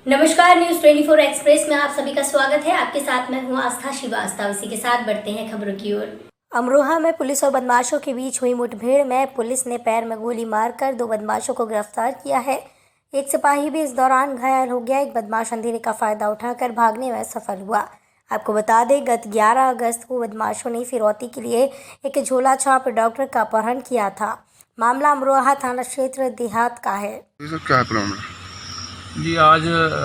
नमस्कार, news 24 express में आप सभी का स्वागत है। आपके साथ मैं हूं आस्था श्रीवास्तव। इसी के साथ बढ़ते हैं खबरों की ओर। अमरोहा में पुलिस और बदमाशों के बीच हुई मुठभेड़ में पुलिस ने पैर में गोली मारकर 2 बदमाशों को गिरफ्तार किया है। एक सिपाही भी इस दौरान घायल हो गया। एक बदमाश अंधेरे का फायदा उठाकर भागने में सफल हुआ। आपको बता दें, गत 11 अगस्त को बदमाशों ने फिरौती के लिए एक झोला छाप डॉक्टर का अपहरण किया था। मामला अमरोहा थाना क्षेत्र देहात का है। क्या है प्रॉब्लम? जी, आज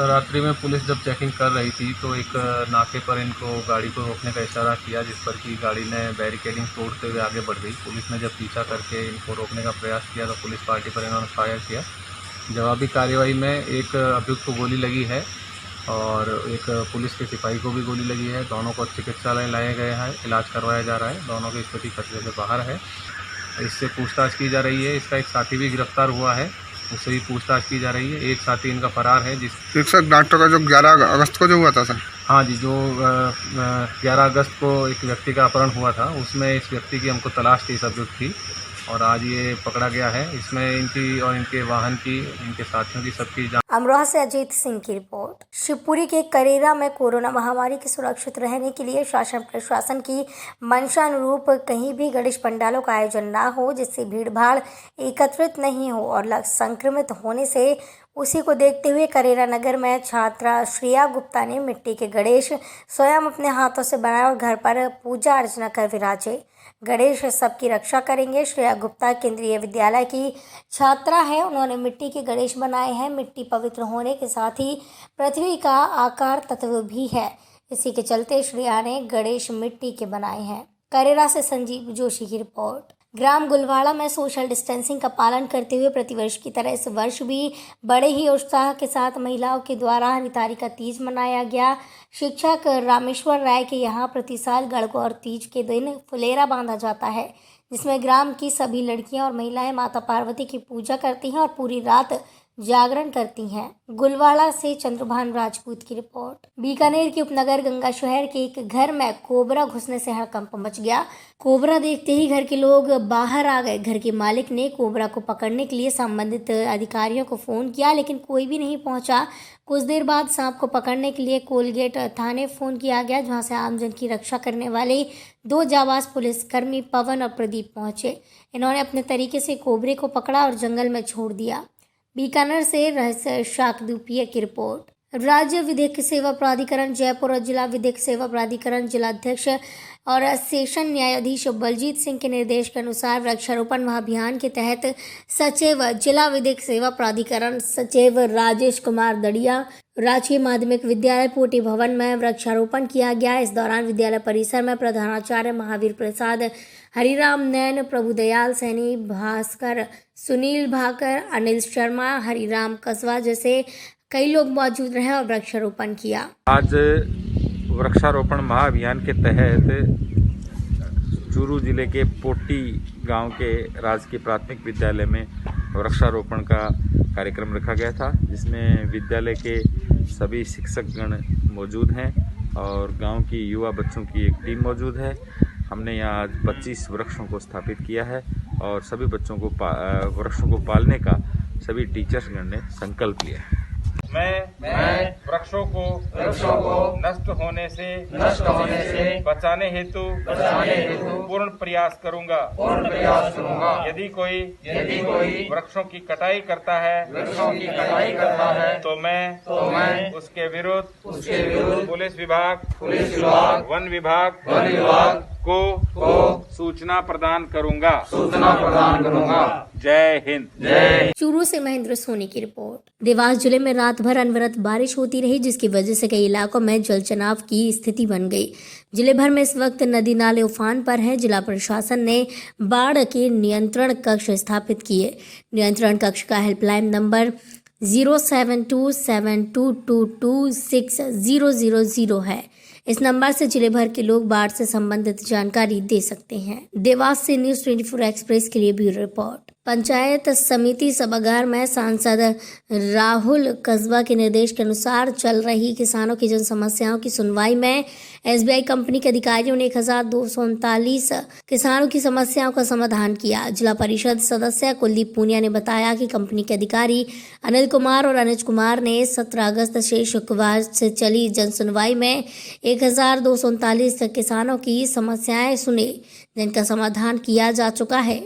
रात्रि में पुलिस जब चेकिंग कर रही थी तो एक नाके पर इनको गाड़ी को रोकने का इशारा किया, जिस पर कि गाड़ी ने बैरिकेडिंग तोड़ते हुए आगे बढ़ गई। पुलिस ने जब पीछा करके इनको रोकने का प्रयास किया तो पुलिस पार्टी पर इन्होंने फायर किया। जवाबी कार्रवाई में एक अभियुक्त को गोली लगी है और एक पुलिस के सिपाही को भी गोली लगी है। दोनों को चिकित्सालय लाए गए हैं, इलाज करवाया जा रहा है। दोनों की स्थिति खतरे से बाहर है। इससे पूछताछ की जा रही है। इसका एक साथी भी गिरफ्तार हुआ है, उससे भी पूछताछ की जा रही है। एक साथी इनका फरार है। सर, डॉक्टर का जो 11 अगस्त को जो हुआ था सर? हाँ जी, जो 11 अगस्त को एक व्यक्ति का अपहरण हुआ था, उसमें इस व्यक्ति की हमको तलाश थी, इस अभियुक्त की, और आज ये पकड़ा गया है। इसमें इनकी और इनके वाहन की, इनके साथियों की, सबकी जांच। अमरोहा से अजीत सिंह की रिपोर्ट। शिवपुरी के करेरा में कोरोना महामारी के सुरक्षित रहने के लिए शासन प्रशासन की मंशा अनुरूप कहीं भी गणेश पंडालों का आयोजन ना हो, जिससे भीड़ भाड़ एकत्रित नहीं हो और संक्रमित होने से उसी को देखते हुए करेरा नगर में छात्रा श्रेया गुप्ता ने मिट्टी के गणेश स्वयं अपने हाथों से बनाए और घर पर पूजा अर्चना कर विराजे। गणेश सबकी रक्षा करेंगे। श्रेया गुप्ता केंद्रीय विद्यालय की छात्रा है। उन्होंने मिट्टी के गणेश बनाए हैं। मिट्टी पवित्र होने के साथ ही पृथ्वी का आकार तत्व भी है। इसी के चलते श्रेया ने गणेश मिट्टी के बनाए हैं। करेरा से संजीव जोशी की रिपोर्ट। ग्राम गुलवाड़ा में सोशल डिस्टेंसिंग का पालन करते हुए प्रतिवर्ष की तरह इस वर्ष भी बड़े ही उत्साह के साथ महिलाओं के द्वारा हरितारी का तीज मनाया गया। शिक्षक रामेश्वर राय के यहाँ प्रति साल गणगौर तीज के दिन फुलेरा बांधा जाता है, जिसमें ग्राम की सभी लड़कियां और महिलाएं माता पार्वती की पूजा करती हैं और पूरी रात जागरण करती हैं। गुलवाड़ा से चंद्रभान राजपूत की रिपोर्ट। बीकानेर के उपनगर गंगा शहर के एक घर में कोबरा घुसने से हड़कंप मच गया। कोबरा देखते ही घर के लोग बाहर आ गए। घर के मालिक ने कोबरा को पकड़ने के लिए संबंधित अधिकारियों को फोन किया, लेकिन कोई भी नहीं पहुंचा। कुछ देर बाद सांप को पकड़ने के लिए कोलगेट थाने फोन किया गया, जहां से आमजन की रक्षा करने वाले 2 जाबाज पुलिसकर्मी पवन और प्रदीप पहुंचे। इन्होंने अपने तरीके से कोबरे को पकड़ा और जंगल में छोड़ दिया। बीकानेर से रहस्य शाकदूपिया की रिपोर्ट। राज्य विधिक सेवा प्राधिकरण जयपुर और जिला विधिक सेवा प्राधिकरण जिलाध्यक्ष और सेशन न्यायाधीश बलजीत सिंह के निर्देश के अनुसार वृक्षारोपण महाअभियान के तहत सचिव जिला विधिक सेवा प्राधिकरण सचिव राजेश कुमार दड़िया राजकीय माध्यमिक विद्यालय पोटी भवन में वृक्षारोपण किया गया। इस दौरान विद्यालय परिसर में प्रधानाचार्य महावीर प्रसाद, हरिराम नैन, प्रभुदयाल सैनी, भास्कर, सुनील भाकर, अनिल शर्मा, हरिराम कसवा जैसे कई लोग मौजूद रहे और वृक्षारोपण किया। आज वृक्षारोपण महाअभियान के तहत चूरू जिले के पोटी गांव के राजकीय प्राथमिक विद्यालय में वृक्षारोपण का कार्यक्रम रखा गया था, जिसमें विद्यालय के सभी शिक्षकगण मौजूद हैं और गांव की युवा बच्चों की एक टीम मौजूद है। हमने यहाँ आज 25 वृक्षों को स्थापित किया है और सभी बच्चों को वृक्षों को पालने का सभी टीचर्सगण ने संकल्प लिया है। मैं वृक्षों को नष्ट होने से बचाने हेतु पूर्ण प्रयास करूंगा। यदि कोई वृक्षों की कटाई करता है तो मैं उसके विरुद्ध पुलिस विभाग, वन विभाग को सूचना प्रदान करूंगा। जय हिंद। चूरू से महेंद्र सोनी की रिपोर्ट। देवास जिले में रात भर अनवरत बारिश होती रही, जिसकी वजह से कई इलाकों में जलजमाव की स्थिति बन गई। जिले भर में इस वक्त नदी नाले उफान पर हैं। जिला प्रशासन ने बाढ़ के नियंत्रण कक्ष स्थापित किए। नियंत्रण कक्ष का हेल्पलाइन नंबर 07272226000 है। इस नंबर से जिले भर के लोग बाढ़ से संबंधित जानकारी दे सकते हैं। देवास से न्यूज 24 एक्सप्रेस के लिए ब्यूरो रिपोर्ट। पंचायत समिति सभागार में सांसद राहुल कस्बा के निर्देश के अनुसार चल रही किसानों की जन समस्याओं की सुनवाई में एसबीआई कंपनी के अधिकारियों ने 1239 किसानों की समस्याओं का समाधान किया। जिला परिषद सदस्य कुलदीप पूनिया ने बताया कि कंपनी के अधिकारी अनिल कुमार और अनुज कुमार ने 17 अगस्त से शुक्रवार से चली जन सुनवाई में 1239 किसानों की समस्याएं सुने, जिनका समाधान किया जा चुका है।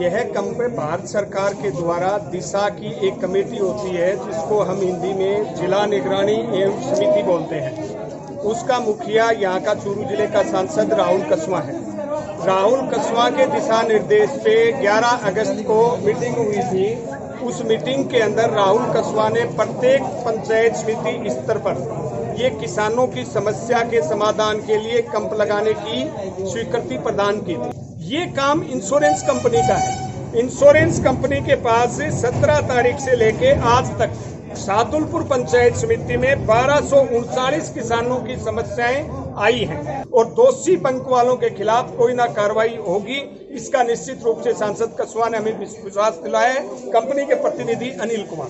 यह कंपनी भारत सरकार के द्वारा दिशा की एक कमेटी होती है, जिसको हम हिंदी में जिला निगरानी एवं समिति बोलते हैं। उसका मुखिया यहाँ का चूरू जिले का सांसद राहुल कस्बा है। राहुल कस्बा के दिशा निर्देश पे 11 अगस्त को मीटिंग हुई थी। उस मीटिंग के अंदर राहुल कस्बा ने प्रत्येक पंचायत समिति स्तर पर ये किसानों की समस्या के समाधान के लिए कैंप लगाने की स्वीकृति प्रदान की थी। ये काम इंश्योरेंस कंपनी का है। इंश्योरेंस कंपनी के पास 17 तारीख से लेके आज तक सादुलपुर पंचायत समिति में 1239 किसानों की समस्याएं आई हैं और दोषी बैंक वालों के खिलाफ कोई ना कार्रवाई होगी, इसका निश्चित रूप से सांसद कस्बा ने हमें विश्वास दिलाया है। कंपनी के प्रतिनिधि अनिल कुमार।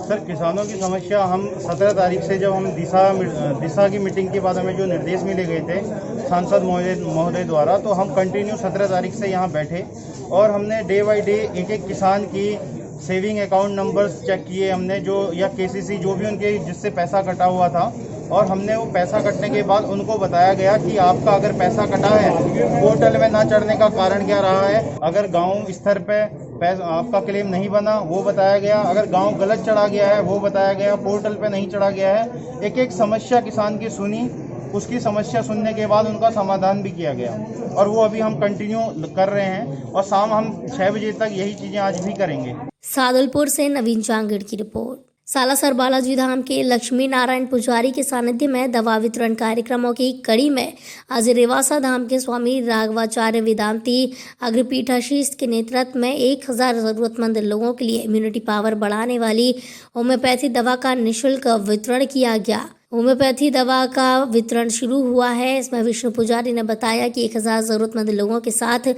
सर, किसानों की समस्या हम 17 तारीख से जब हम दिशा की मीटिंग के बाद हमें जो निर्देश मिले गए थे सांसद महोदय द्वारा, तो हम कंटिन्यू 17 तारीख से यहाँ बैठे और हमने डे बाई डे एक किसान की सेविंग अकाउंट नंबर्स चेक किए हमने, जो या केसीसी जो भी उनके जिससे पैसा कटा हुआ था, और हमने वो पैसा कटने के बाद उनको बताया गया कि आपका अगर पैसा कटा है पोर्टल में ना चढ़ने का कारण क्या रहा है। अगर गांव स्तर पे आपका क्लेम नहीं बना वो बताया गया, अगर गांव गलत चढ़ा गया है वो बताया गया, पोर्टल पे नहीं चढ़ा गया है। एक एक समस्या किसान की सुनी, उसकी समस्या सुनने के बाद उनका समाधान भी किया गया और वो अभी हम कंटिन्यू कर रहे हैं और शाम हम 6 बजे तक यही चीज़ें आज भी करेंगे। सादुलपुर से नवीन चांगड़ की रिपोर्ट। सालासर बालाजी धाम के लक्ष्मी नारायण पुजारी के सानिध्य में दवा वितरण कार्यक्रमों की कड़ी में आज रेवासा धाम के स्वामी राघवाचार्य वेदांती अग्रपीठाशीष के नेतृत्व में 1000 जरूरतमंद लोगों के लिए इम्यूनिटी पावर बढ़ाने वाली होम्योपैथी दवा का निःशुल्क वितरण किया गया। होम्योपैथी दवा का वितरण शुरू हुआ है। इसमें विष्णु पुजारी ने बताया कि 1000 जरूरतमंद लोगों के साथ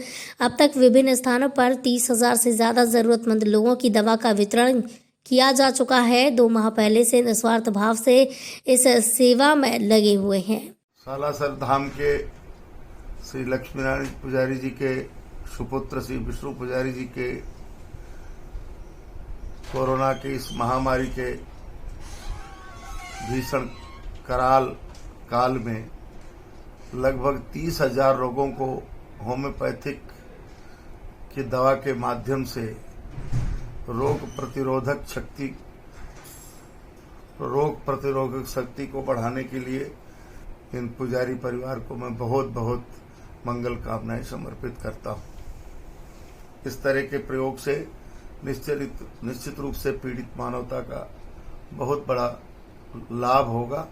अब तक विभिन्न स्थानों पर 30,000 से ज़्यादा जरूरतमंद लोगों की दवा का वितरण किया जा चुका है। 2 माह पहले से निस्वार्थ भाव से इस सेवा में लगे हुए हैं। सालासर धाम के श्री लक्ष्मीनारायण पुजारी जी के सुपुत्र श्री विष्णु पुजारी जी के कोरोना की इस महामारी के भीषण कराल काल में लगभग 30,000 लोगों को होम्योपैथिक की दवा के माध्यम से रोग प्रतिरोधक शक्ति को बढ़ाने के लिए इन पुजारी परिवार को मैं बहुत बहुत मंगल कामनाएं समर्पित करता हूं। इस तरह के प्रयोग से निश्चित रूप से पीड़ित मानवता का बहुत बड़ा लाभ होगा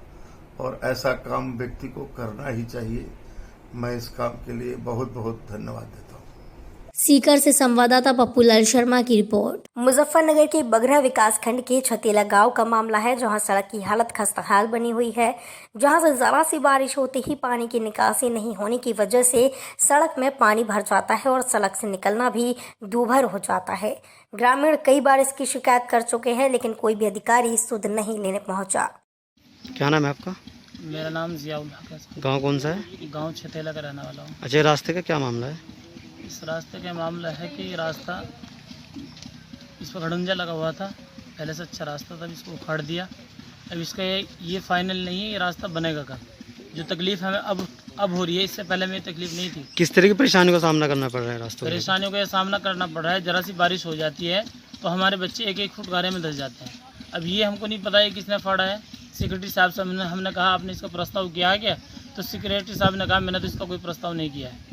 और ऐसा काम व्यक्ति को करना ही चाहिए। मैं इस काम के लिए बहुत बहुत धन्यवाद देता हूँ। सीकर से संवाददाता पप्पू लाल शर्मा की रिपोर्ट। मुजफ्फरनगर के बगरा विकास खंड के छतेला गांव का मामला है, जहां सड़क की हालत खस्ताहाल बनी हुई है, जहां से जरा सी बारिश होते ही पानी की निकासी नहीं होने की वजह से सड़क में पानी भर जाता है और सड़क से निकलना भी दूभर हो जाता है। ग्रामीण कई बार इसकी शिकायत कर चुके हैं, लेकिन कोई भी अधिकारी सुध नहीं लेने पहुंचा। क्या नाम है आपका? मेरा नाम जियाउल हक है। गाँव कौन सा है? गाँव छतेला का रहने वाला हूँ। अच्छा, रास्ते का क्या मामला है? इस रास्ते का मामला है कि रास्ता इस पर खड़ंजा लगा हुआ था, पहले से अच्छा रास्ता था, इसको उखाड़ दिया। अब इसका ये फाइनल नहीं है, ये रास्ता बनेगा कब। जो तकलीफ हमें अब हो रही है, इससे पहले में तकलीफ नहीं थी। किस तरह की परेशानियों का सामना करना पड़ रहा है रास्ते? परेशानियों का सामना करना पड़ रहा है। जरा सी बारिश हो जाती है तो हमारे बच्चे 1-1 फुट गारे में धस जाते हैं। अब ये हमको नहीं पता है किसने फाड़ा है। सिक्योरिटी साहब से हमने कहा आपने इसका प्रस्ताव किया है क्या, तो सिक्योरिटी साहब ने कहा मैंने तो इसका कोई प्रस्ताव नहीं किया है।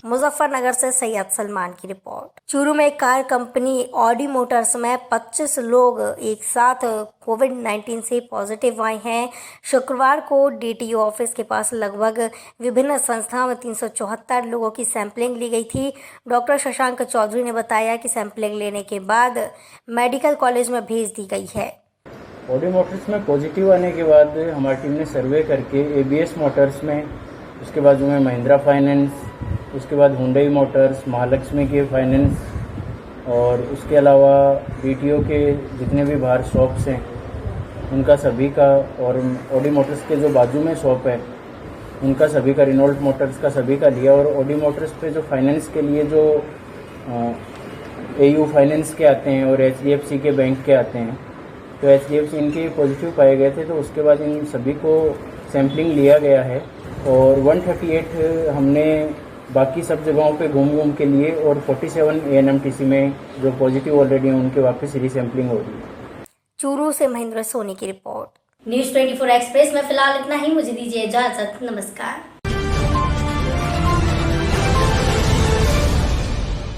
मुजफ्फरनगर से सैयद सलमान की रिपोर्ट। चूरू में कार कंपनी ऑडी मोटर्स में 25 लोग एक साथ कोविड-19 से पॉजिटिव आए हैं। शुक्रवार को डीटीओ ऑफिस के पास लगभग विभिन्न संस्थाओं में 374 लोगों की सैंपलिंग ली गई थी। डॉक्टर शशांक चौधरी ने बताया कि सैंपलिंग लेने के बाद मेडिकल कॉलेज में भेज दी गई है। ऑडी मोटर्स में पॉजिटिव आने के बाद हमारी टीम ने सर्वे करके एबीएस मोटर्स में, उसके बाद जो है महिंद्रा फाइनेंस, उसके बाद हुंडई मोटर्स, महालक्ष्मी के फाइनेंस और उसके अलावा BTO के जितने भी बाहर शॉप्स हैं उनका सभी का, और ऑडी मोटर्स के जो बाजू में शॉप है उनका सभी का, रिनॉल्ट मोटर्स का सभी का लिया। और ऑडी मोटर्स पे जो फाइनेंस के लिए जो AU फाइनेंस के आते हैं और HDFC के बैंक के आते हैं, तो HDFC इनके पॉजिटिव पाए गए थे, तो उसके बाद इन सभी को सैम्पलिंग लिया गया है और 138 हमने बाकी सब जगहों पे घूम के लिए, और 47 ANMTC में जो पॉजिटिव ऑलरेडी हैं उनके वापस रीसैम्पलिंग हो रही है। चूरू से महेंद्र सोनी की रिपोर्ट। न्यूज़ 24 एक्सप्रेस में फिलहाल इतना ही। मुझे दीजिए इजाजत। नमस्कार।